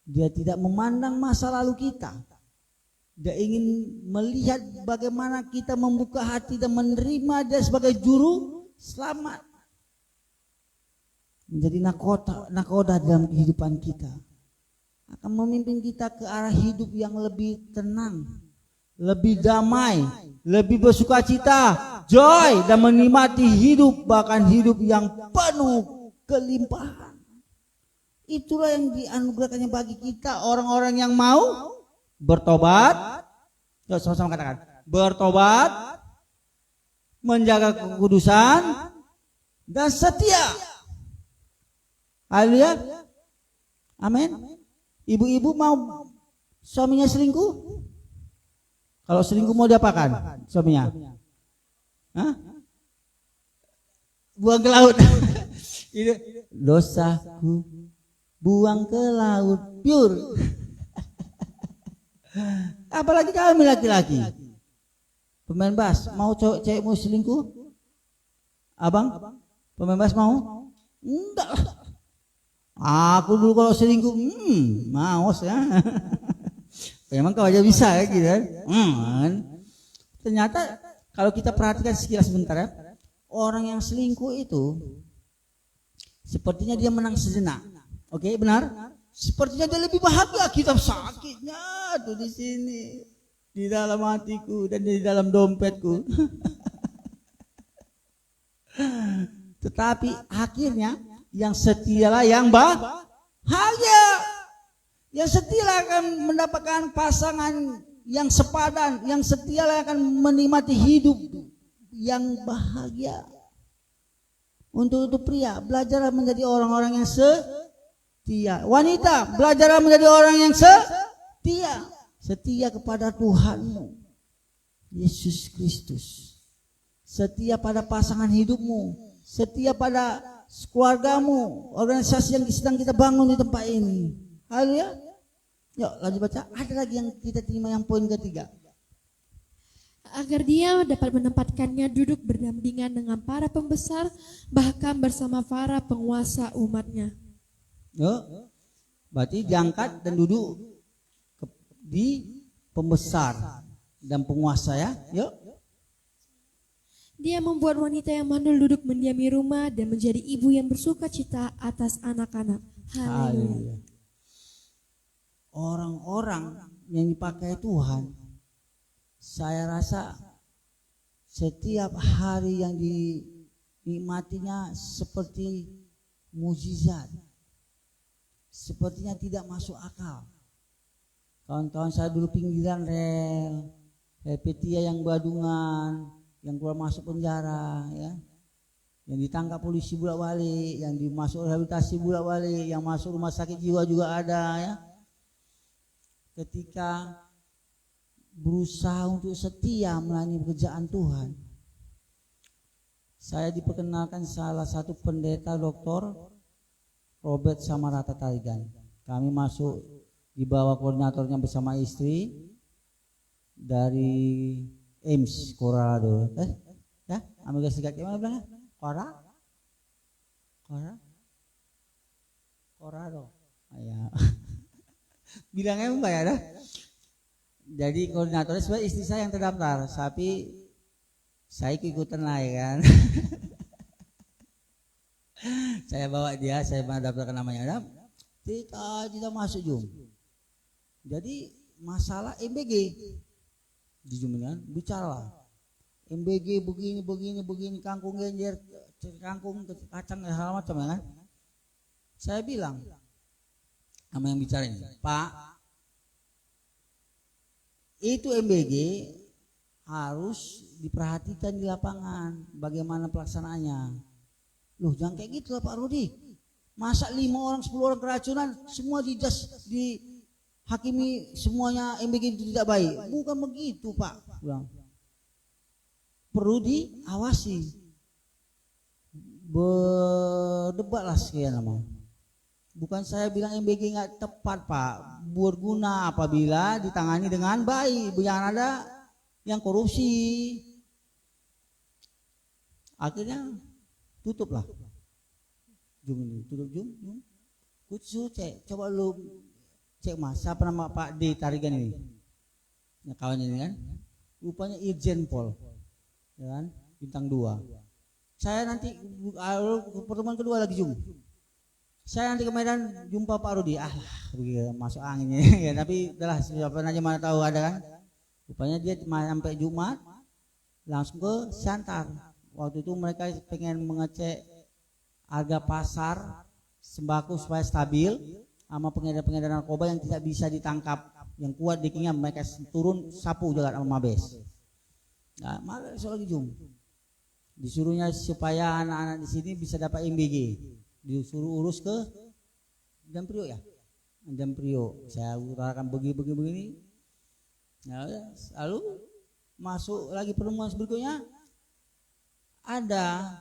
Dia tidak memandang masa lalu kita. Dia ingin melihat bagaimana kita membuka hati dan menerima dia sebagai juru selamat. Menjadi nakoda dalam kehidupan kita. Akan memimpin kita ke arah hidup yang lebih tenang, lebih damai, lebih bersukacita, joy, dan menikmati hidup, bahkan hidup yang penuh kelimpahan. Itulah yang dianugerahkannya bagi kita, orang-orang yang mau bertobat. Yuk sama-sama katakan, bertobat, menjaga kekudusan, dan setia. Haleluya. Amin. Ibu-ibu mau suaminya selingkuh? Kalau selingkuh mau diapakan suaminya? Hah? Buang ke laut. Dosaku buang ke laut, pure. Apalagi kami laki-laki. Pemain bass, mau cewek mau selingkuh? Abang, pemain bass mau? Enggak. Aku dulu kalau selingkuh, maos ya. Memang kau aja bisa ya gitu kan. Ternyata kalau kita perhatikan sekilas sebentar ya, orang yang selingkuh itu sepertinya dia menang sejenak. Oke, benar? Sepertinya dia lebih bahagia, kita sakitnya tuh di sini. di dalam hatiku dan di dalam dompetku. Tetapi akhirnya yang setialah yang bahagia. Yang setialah akan mendapatkan pasangan yang sepadan, yang setialah akan menikmati hidup yang bahagia. Untuk itu pria, belajarlah menjadi orang-orang yang setia. Wanita, belajarlah menjadi orang yang setia. Setia kepada Tuhanmu, Yesus Kristus. Setia pada pasangan hidupmu. Setia pada keluargamu, organisasi yang sedang kita bangun di tempat ini. Haleluya. Yuk lanjut baca. Ada lagi yang kita terima yang poin ketiga. Agar dia dapat menempatkannya duduk berdampingan dengan para pembesar, bahkan bersama para penguasa umatnya. Yuk. Berarti diangkat dan duduk di pembesar dan penguasa ya. Yuk. Dia membuat wanita yang mandul duduk mendiami rumah dan menjadi ibu yang bersuka cita atas anak-anak. Haleluya. Orang-orang yang dipakai Tuhan, saya rasa setiap hari yang dinikmatinya seperti mukjizat. Sepertinya tidak masuk akal. Kawan-kawan saya dulu pinggiran rel, Petia yang Badungan, yang keluar masuk penjara, ya, yang ditangkap polisi bolak-balik, yang dimasuk rehabilitasi bolak-balik, yang masuk rumah sakit jiwa juga ada, ya. Ketika berusaha untuk setia melayani pekerjaan Tuhan, saya diperkenalkan salah satu pendeta Dr. Robert Samarata Tarigan. Kami masuk di bawah koordinatornya bersama istri dari Ames, Colorado. Ya, Amerika Serikat. Gimana bilangnya? Colorado. Ya. Bilangnya Mbak ya dah. Jadi koordinatornya sebenarnya istri saya yang terdaftar, tapi saya ikutan lah ya kan. Saya bawa dia, saya mendaftarkan namanya. Kita masuk Jum. Jadi masalah MBG di Jum kan, bicara MBG begini, kangkung genjer, kangkung kacang hal macam ya kan. Saya bilang sama yang bicara ini, Pak, itu MBG harus diperhatikan di lapangan bagaimana pelaksanaannya. Loh jangan kayak gitu lah Pak Rudi. Masa 5 orang 10 orang keracunan semua dihakimi semuanya MBG itu tidak baik. Bukan begitu Pak. Bilang. Perlu diawasi. Berdebatlah sekian lama. Bukan saya bilang MBG nggak tepat Pak, berguna apabila ditangani dengan baik, jangan ada yang korupsi. Akhirnya tutuplah. Tutup Jum. Kutsu cek, coba lu cek Mas, siapa nama Pak D Tarigan ini? Ya kawan ini kan, rupanya Irjen Pol, ya kan, bintang 2. Saya nanti pertemuan kedua lagi Jum. Saya nanti ke Medan jumpa Pak Rudi. Begitu masuk anginnya ya, tapi udahlah siapa aja mana tahu ada kan. Rupanya dia sampai Jumat langsung ke Siantar. Waktu itu mereka pengen mengecek harga pasar sembako supaya stabil sama pengedar-pengedar narkoba yang tidak bisa ditangkap, yang kuat dekingnya mereka turun sapu juga sama Mabes. Nah, malah lagi Jum. Disuruhnya supaya anak-anak di sini bisa dapat MBG. Disuruh urus ke Damprio ya, Damprio. Saya utarakan begini. Nah, lalu masuk lagi pertemuan berikutnya ada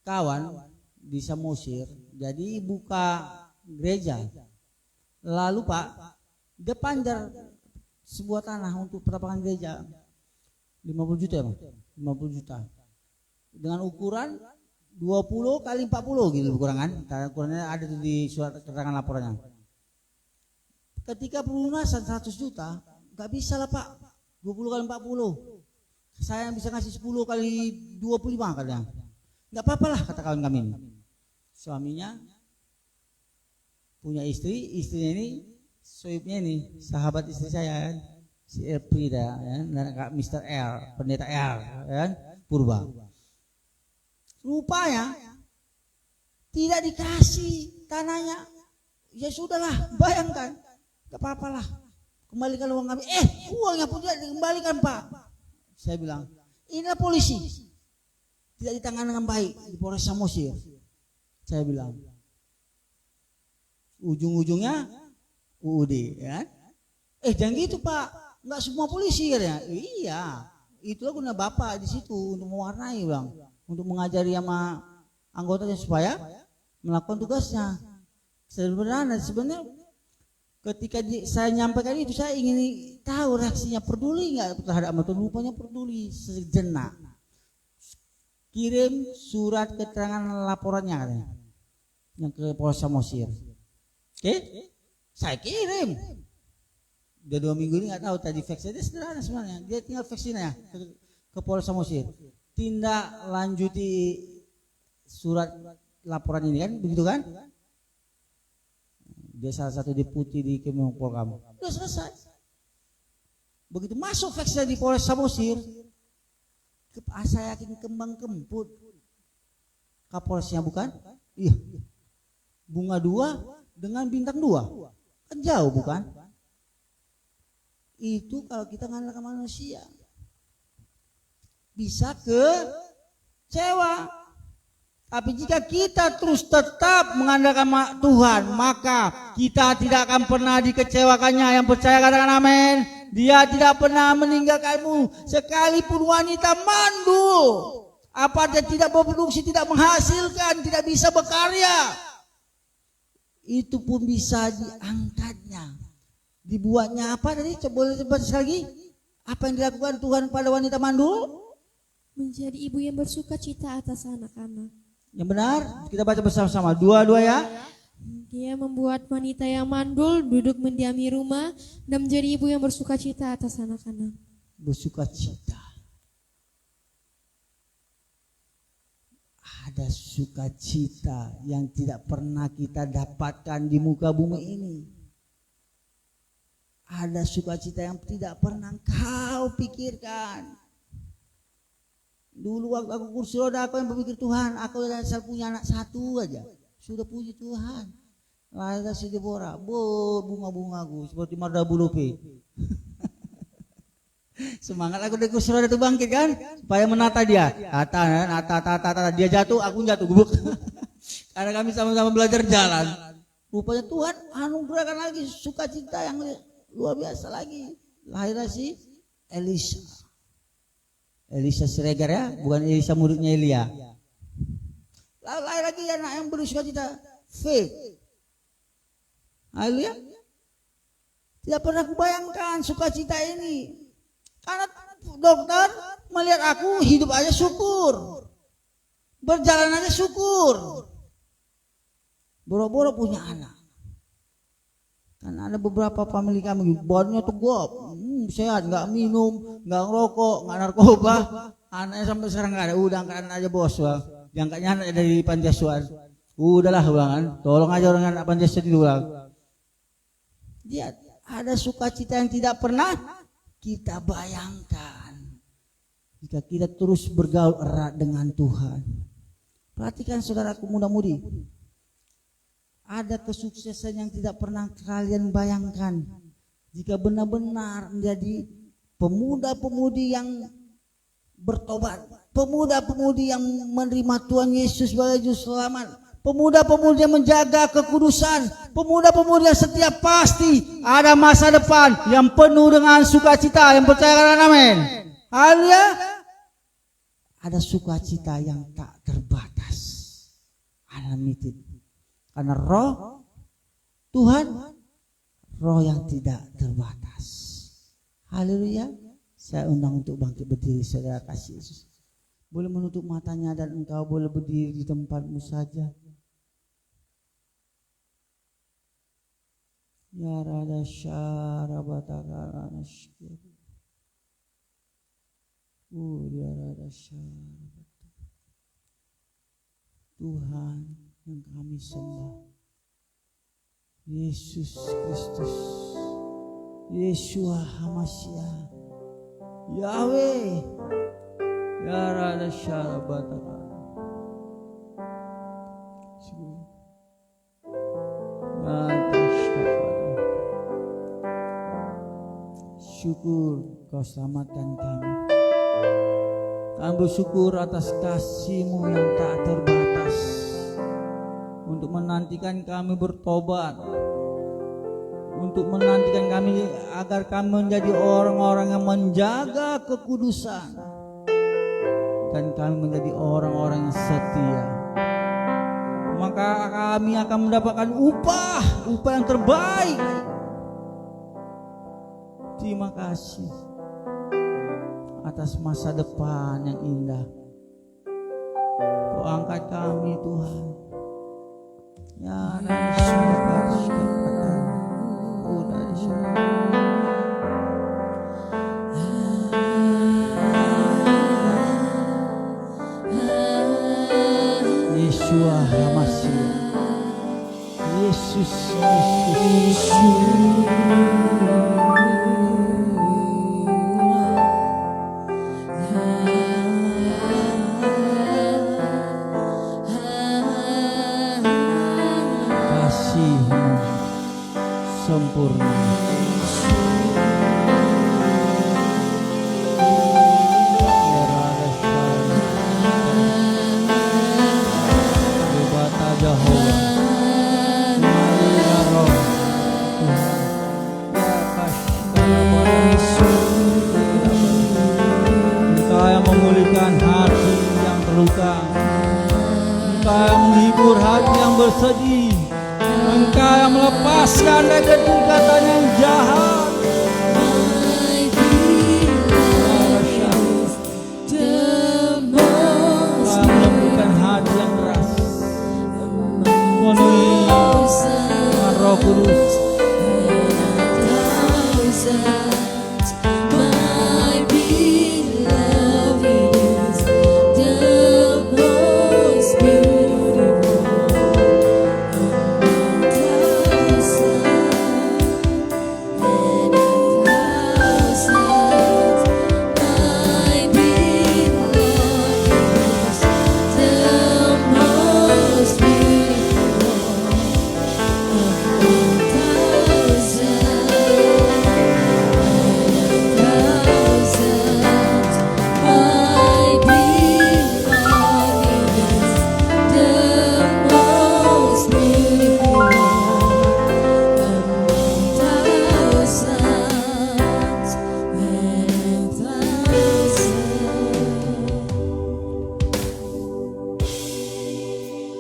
kawan di Samosir, jadi buka gereja. Lalu Pak, dia panjar sebuah tanah untuk perapangan gereja 50 juta ya Pak, 50 juta dengan ukuran 20 kali 40 gitu ukurannya ada tuh di surat keterangan laporannya. Ketika pelunasan 100 juta nggak bisa lah Pak, 20 kali 40 saya bisa ngasih 10 kali 25 katanya. Nggak apa-apa lah kata kawan kami ini. Suaminya punya istrinya ini Soibnya ini sahabat istri saya kan, si Elfrida ya, dan Kak Mr. L, pendeta L kan, Purba. Rupanya tidak dikasih tanahnya. Ya sudahlah, bayangkan, gak apa-apalah, kembalikan uang kami. Uangnya pun tidak dikembalikan Pak. Saya bilang, inilah polisi, tidak ditangani dengan baik di Polres Samosir. Saya bilang, ujung-ujungnya UUD ya. Jangan gitu Pak, nggak semua polisi katanya. Iya, itulah guna Bapak di situ untuk mewarnai Bang, untuk mengajari sama anggotanya supaya melakukan tugasnya. Sebenarnya ketika saya nyampaikan itu, saya ingin tahu reaksinya, peduli nggak terhadap Tuhan. Rupanya peduli sejenak. Kirim surat keterangan laporannya katanya, yang ke Polres Samosir. Oke, saya kirim. Udah 2 minggu ini nggak tahu, tadi fax aja sederhana sebenarnya. Dia tinggal faxinnya ke Polres Samosir. Tindak lanjuti surat laporan ini kan, begitu kan? Dia salah satu deputi di Kemenpolkam. Udah selesai. Begitu masuk faxnya di Polres Samosir, saya yakin kembang kemput. Kapolresnya bukan? Iya. Bunga 2 dengan bintang 2. Kan jauh bukan? Itu kalau kita ngandalkan manusia bisa kecewa. Tapi jika kita terus tetap mengandalkan Tuhan, maka kita tidak akan pernah dikecewakannya. Yang percaya katakan amin. Dia tidak pernah meninggalkanmu sekalipun wanita mandul. Apa dia tidak berproduksi, tidak menghasilkan, tidak bisa berkarya, itu pun bisa diangkatnya. Dibuatnya apa tadi? Boleh coba sekali lagi. Apa yang dilakukan Tuhan pada wanita mandul? Menjadi ibu yang bersuka cita atas anak-anak. Yang benar, kita baca bersama-sama. 2 ya. Dia membuat wanita yang mandul duduk mendiami rumah dan menjadi ibu yang bersuka cita atas anak-anak. Bersuka cita. Ada sukacita yang tidak pernah kita dapatkan di muka bumi ini. Ada sukacita yang tidak pernah kau pikirkan. Dulu waktu aku kursi roda, aku yang berpikir Tuhan, aku asal punya anak 1 aja, sudah puji Tuhan. Lahirlah si Deborah, bunga-bungaku seperti mardabu lupi. Semangat aku dari kursi roda itu bangkit kan, supaya menata dia. Tata, dia jatuh, aku jatuh, gubuk. Karena kami sama-sama belajar jalan. Rupanya Tuhan anugerahkan lagi sukacita yang luar biasa lagi. Lahirlah si Elisa Siregar ya, bukan Elisa muridnya Elia. Lalu lahir lagi anak yang bersukacita, Faith. Haleluya. Tidak pernah kubayangkan sukacita ini. Karena dokter melihat aku hidup aja syukur, berjalan aja syukur, boro-boro punya anak. Karena ada beberapa family kami badannya tegap, sehat, nggak minum, nggak ngerokok, nggak narkoba. Anaknya sampai sekarang nggak ada. Udah angkat aja bos bang, diangkatnya anak dari panti asuhan. Udahlah bang, tolong aja orang anak panti asuhan dulu bang. Dia ada sukacita yang tidak pernah kita bayangkan jika kita terus bergaul erat dengan Tuhan. Perhatikan saudaraku muda-mudi, ada kesuksesan yang tidak pernah kalian bayangkan jika benar-benar menjadi pemuda-pemudi yang bertobat, pemuda-pemudi yang menerima Tuhan Yesus sebagai juru selamat, pemuda-pemudi yang menjaga kekudusan, pemuda-pemudi yang setiap pasti ada masa depan yang penuh dengan sukacita. Yang percaya katakan amin. Haleluya. Ada sukacita yang tak terbatas, unlimited. Karena roh Tuhan, roh yang tidak terbatas. Haleluya. Saya undang untuk bangkit berdiri, saudara kasih Yesus. Boleh menutup matanya dan engkau boleh berdiri di tempatmu saja. Ya rada syarabataka nasyir. Ya rada syarabataka. Tuhan yang kami sembah, Yesus Kristus, Yeshua HaMashiach, Yahweh, Ya Rada Syarabataka. Syukur Kau selamatkan kami. Kami bersyukur atas kasih-Mu yang tak terbatas untuk menantikan kami bertobat, untuk menantikan kami agar kami menjadi orang-orang yang menjaga kekudusan, dan kami menjadi orang-orang yang setia. Maka kami akan mendapatkan upah yang terbaik. Terima kasih atas masa depan yang indah. Kau angkat kami Tuhan. Ya Yeshua HaMashiach, Yesus Kristus. Sempurna. Bebata Jehovah, Maria Roh, Engkau yang memulihkan hati yang terluka, Engkau yang menghibur hati yang bersedih, Engkau yang melepaskan dari ketingkatan yang jahat. Engkau yang melembutkan hati yang keras, memenuhi dengan Roh Kudus.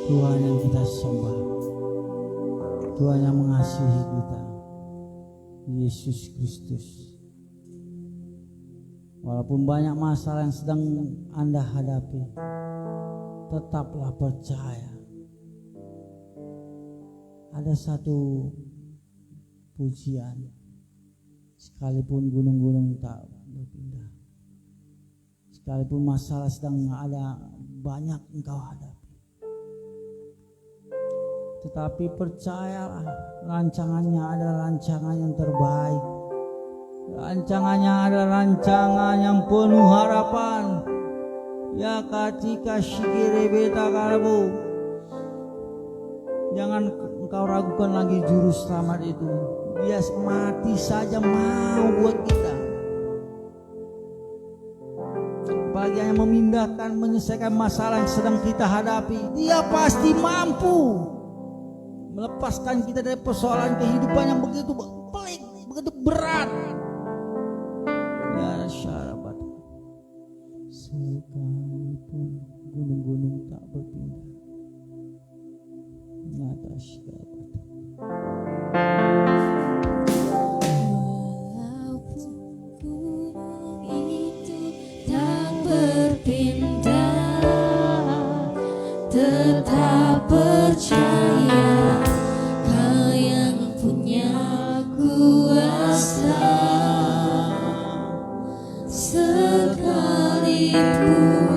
Tuhan yang kita sembah, Tuhan yang mengasihi kita, Yesus Kristus. Walaupun banyak masalah yang sedang Anda hadapi, tetaplah percaya. Ada satu pujian, sekalipun gunung-gunung tak berpindah, sekalipun masalah sedang ada banyak engkau hadapi, tetapi percayalah, rancangannya adalah rancangan yang terbaik. Rancangannya adalah rancangan yang penuh harapan. Ya katika shikire beta karabu. Jangan engkau ragukan lagi juru selamat itu. Dia mati saja mau buat kita. Bagi yang memindahkan, menyelesaikan masalah yang sedang kita hadapi, Dia pasti mampu melepaskan kita dari persoalan kehidupan yang begitu pelik, begitu berat. Ya syarabat, sekalipun gunung-gunung tak berpindah, nyata syarabat. Walaupun gunung itu tak berpindah, tetap percaya. Sekalipun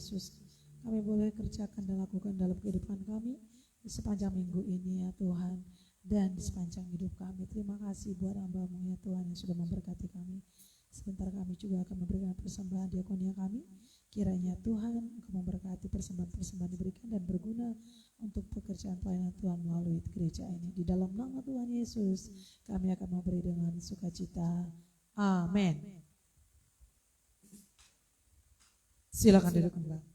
Yesus, kami boleh kerjakan dan lakukan dalam kehidupan kami di sepanjang minggu ini ya Tuhan, dan di sepanjang hidup kami. Terima kasih buat hamba-Mu ya Tuhan yang sudah memberkati kami. Sebentar kami juga akan memberikan persembahan diakonia kami. Kiranya Tuhan Engkau memberkati persembahan-persembahan diberikan dan berguna untuk pekerjaan pelayanan Tuhan melalui gereja ini. Di dalam nama Tuhan Yesus kami akan memberi dengan sukacita. Amin. Silakan duduk kembali.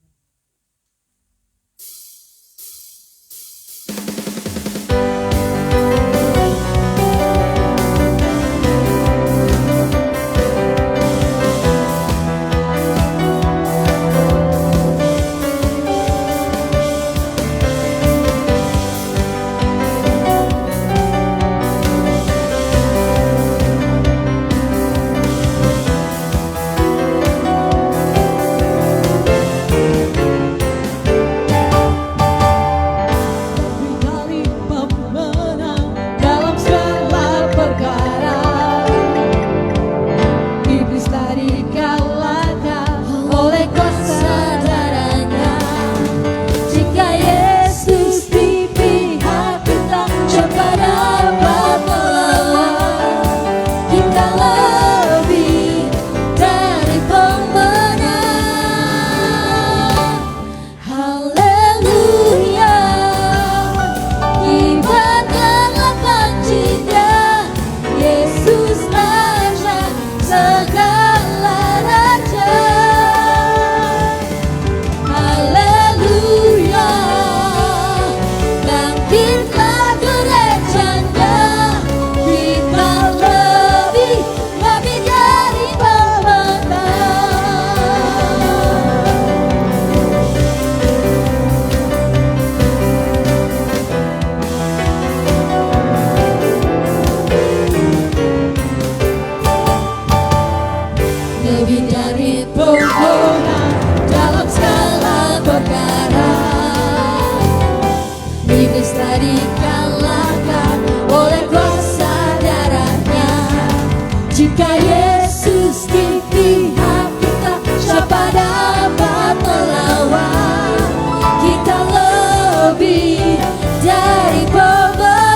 Kita lebih dari pemenang.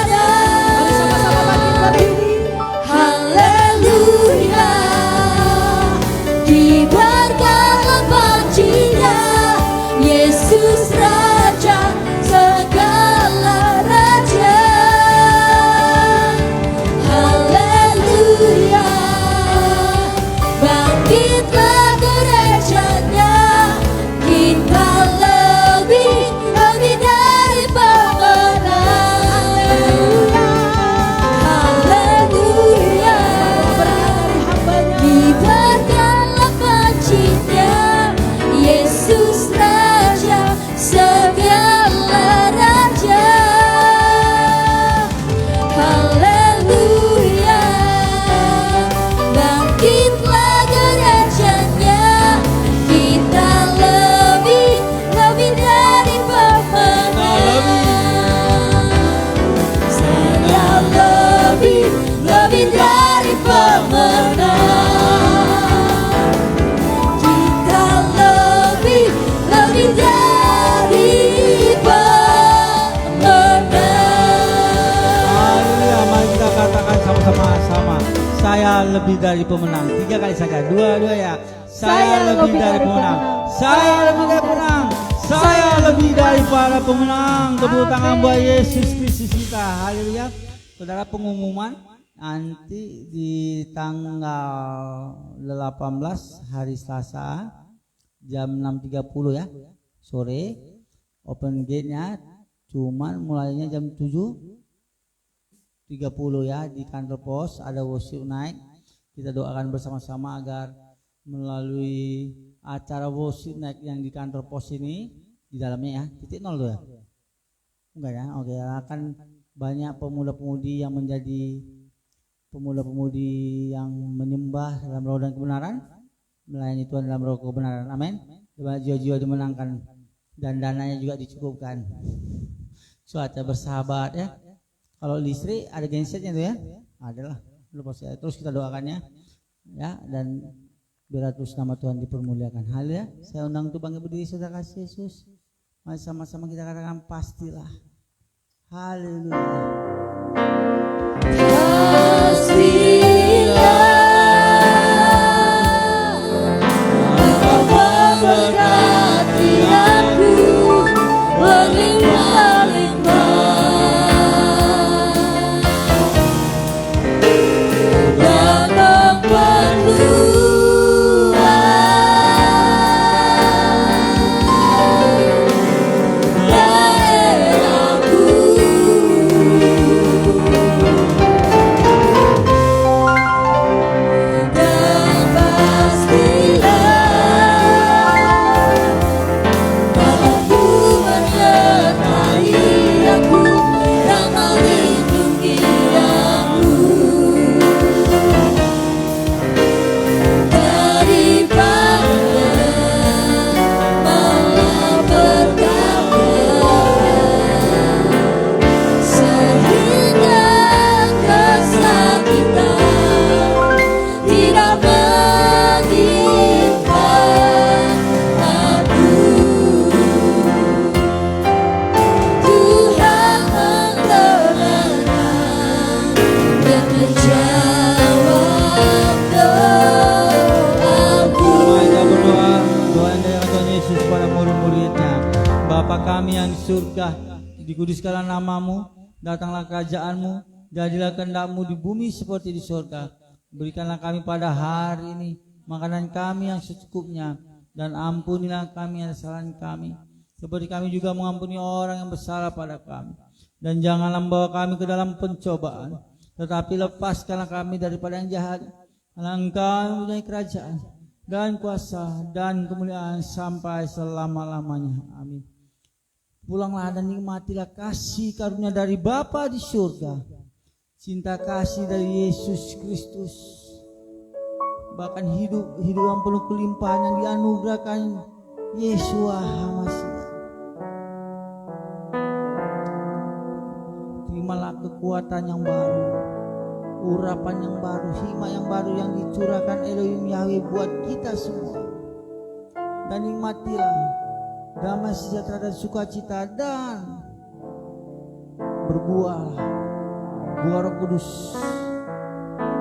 lebih dari pemenang. 3 kali saja. Dua ya. Saya lebih dari pemenang. Saya lebih dari pemenang. Saya lebih dari para pemenang. Tepuk tangan buat Yesus Kristus kita. Haleluya. Saudara, pengumuman nanti di tanggal 18 hari Selasa jam 6.30 ya sore. Open gate-nya cuman mulainya jam 7.30 ya di kantor pos. Ada worship night. Kita doakan bersama-sama agar melalui acara worship night yang di kantor pos ini, di dalamnya ya, titik nol tuh ya? Enggak ya? Oke, akan banyak pemuda-pemudi yang menjadi pemuda-pemudi yang menyembah dalam roh dan kebenaran, melayani Tuhan dalam roh kebenaran. Amin. Jiwa-jiwa dimenangkan dan dananya juga dicukupkan. Cuaca bersahabat ya. Kalau listrik ada gensetnya tuh ya, adalah. Terus kita doakannya ya, dan biar terus nama Tuhan dipermuliakan. Haleluya. Saya undang untuk bangkit berdiri, saudara kasih Yesus. Mari sama-sama kita katakan pastilah. Haleluya. Pastilah Bapa berkati aku berlimpah-limpah dan surga, dikuduskanlah namamu, datanglah kerajaanmu, jadilah kehendakmu di bumi seperti di surga. Berikanlah kami pada hari ini makanan kami yang secukupnya, dan ampunilah kami kesalahan kami, seperti kami juga mengampuni orang yang bersalah pada kami. Dan janganlah membawa kami ke dalam pencobaan, tetapi lepaskanlah kami daripada yang jahat. Karena Engkau mempunyai kerajaan dan kuasa dan kemuliaan sampai selama-lamanya. Amin. Pulanglah dan nikmatilah kasih karunia dari Bapa di surga, cinta kasih dari Yesus Kristus, bahkan hidup yang penuh kelimpahan yang dianugerahkan Yeshua HaMasiah. Terimalah kekuatan yang baru, urapan yang baru, hikmat yang baru yang dicurahkan Elohim Yahweh buat kita semua. Dan nikmatilah damai sejahtera dan sukacita, dan berbuah buah Roh Kudus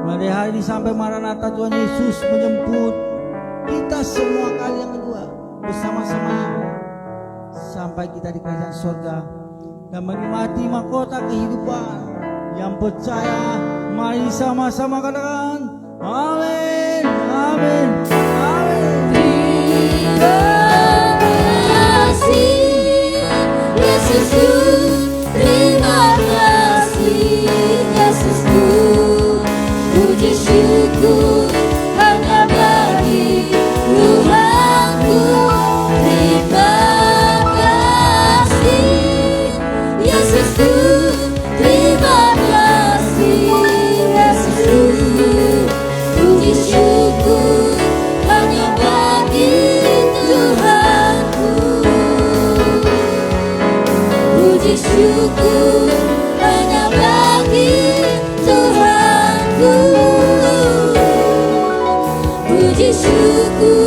mulai hari ini sampai Maranatha Tuhan Yesus menjemput kita semua kali yang kedua bersama-sama sampai kita di kerajaan surga dan menikmati mahkota kehidupan yang percaya. Mari sama-sama katakan amin, amin, amin. Yesusku, terima kasih Yesusku, puji syukur hanya bagi Tuhanku. Terima kasih Yesusku, terima kasih Yesusku, puji syukur hanya bagi Tuhanku. Puji syukur hanya bagi Tuhanku. Puji syukur